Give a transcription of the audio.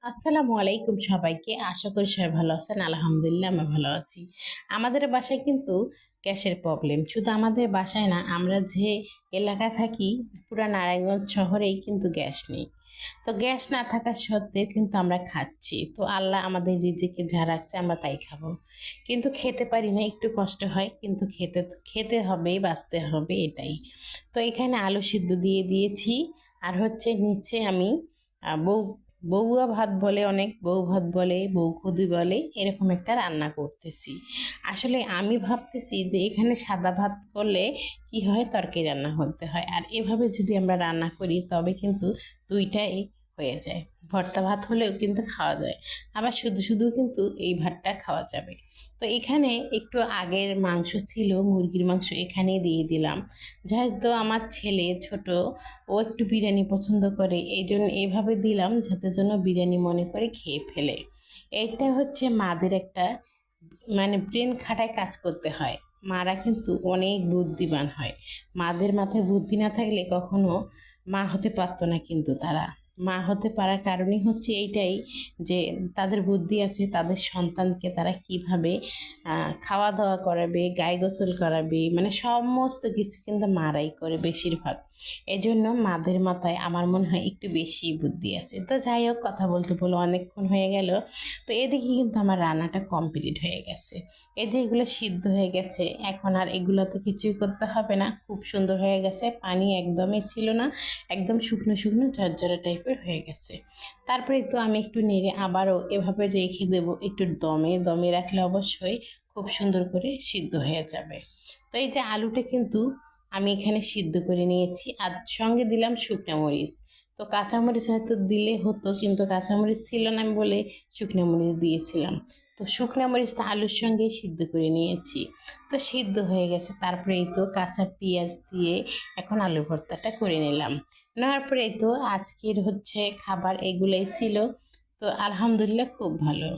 আসসালামু আলাইকুম সবাইকে। আশা করি সবাই ভালো আছেন। আলহামদুলিল্লাহ আমি ভালো আছি। আমাদের বাসায় কিন্তু গ্যাসের প্রবলেম। শুধু আমাদের বাসায় না, আমরা যে এলাকায় থাকি পুরা নারায়ণগঞ্জ শহরেই কিন্তু গ্যাস নেই। তো গ্যাস না থাকা সত্ত্বেও কিন্তু আমরা খাচ্ছি। তো আল্লাহ আমাদের রিজিকে যা রাখছে আমরা তাই খাবো। কিন্তু খেতে পারি না, একটু কষ্ট হয়, কিন্তু খেতে খেতে হবে, বাঁচতে হবে, এটাই। তো এখানে আলু সিদ্ধ দিয়ে দিয়েছি। আর হচ্ছে নিচে আমি বউ বউয়া ভাত বলে, অনেক বউ ভাত বলে, বউ খুদি বলে, এরকম একটা রান্না করতেছি। আসলে আমি ভাবতেছি যে এখানে সাদা ভাত করলে কি হয়, তরকারি রান্না করতে হয়, আর এভাবে যদি আমরা রান্না করি তবে কিন্তু দুইটাই হয়ে যায়। ভর্তা ভাত হলেও কিন্তু খাওয়া যায়, আবার শুধু শুধু কিন্তু এই ভাতটা খাওয়া যাবে। তো এখানে একটু আগের মাংস ছিল, মুরগির মাংস, এখানেই দিয়ে দিলাম। যেহেতু আমার ছেলে ছোট, ও একটু বিরিয়ানি পছন্দ করে, এই জন্য এইভাবে দিলাম যাতে যেন বিরিয়ানি মনে করে খেয়ে ফেলে। এইটা হচ্ছে মাদের একটা, মানে ব্রেন খাটায় কাজ করতে হয়। মারা কিন্তু অনেক বুদ্ধিমান হয়। মাদের মাথায় বুদ্ধি না থাকলে কখনো মা হতে পারতো না। কিন্তু তারা মা হতে পারার কারণই হচ্ছে এইটাই, যে তাদের বুদ্ধি আছে, তাদের সন্তানকে তারা কিভাবে খাওয়া দাওয়া করাবে, গায়ে গোসল করাবে, মানে সমস্ত কিছু কিন্তু মারাই করে বেশিরভাগ। এজন্য মাদের মাথায় আমার মনে হয় একটু বেশি বুদ্ধি আছে। তো যাই হোক, কথা বলতে বলে অনেকক্ষণ হয়ে গেল। তো এদিকে কিন্তু আমার রান্নাটা কমপ্লিট হয়ে গেছে। এই যে এগুলো সিদ্ধ হয়ে গেছে, এখন আর এগুলোতে কিছুই করতে হবে না, খুব সুন্দর হয়ে গেছে। পানি একদমই ছিল না, একদম শুকনো শুকনো ঝরঝরা টাইপের হয়ে গেছে। তারপরে তো আমি একটু নেড়ে আবারও এভাবে রেখে দেব, একটু দমে দমে রাখলে অবশ্যই খুব সুন্দর করে সিদ্ধ হয়ে যাবে। তো এই যে আলুটা কিন্তু আমি এখানে সিদ্ধ করে নিয়েছি, আর সঙ্গে দিলাম শুকনো মরিচ। তো কাঁচামরিচ হয়তো দিলে হতো, কিন্তু কাঁচামরিচ ছিল না বলে শুকনো মরিচ দিয়েছিলাম। তো শুকনো মরিচটা আলুর সঙ্গে সিদ্ধ করে নিয়েছি। তো সিদ্ধ হয়ে গেছে, তারপরে এই তো কাঁচা পেঁয়াজ দিয়ে এখন আলু ভর্তাটা করে নিলাম। নেওয়ার পরে এই তো আজকের হচ্ছে খাবার এগুলোই ছিল। তো আলহামদুলিল্লাহ খুব ভালো।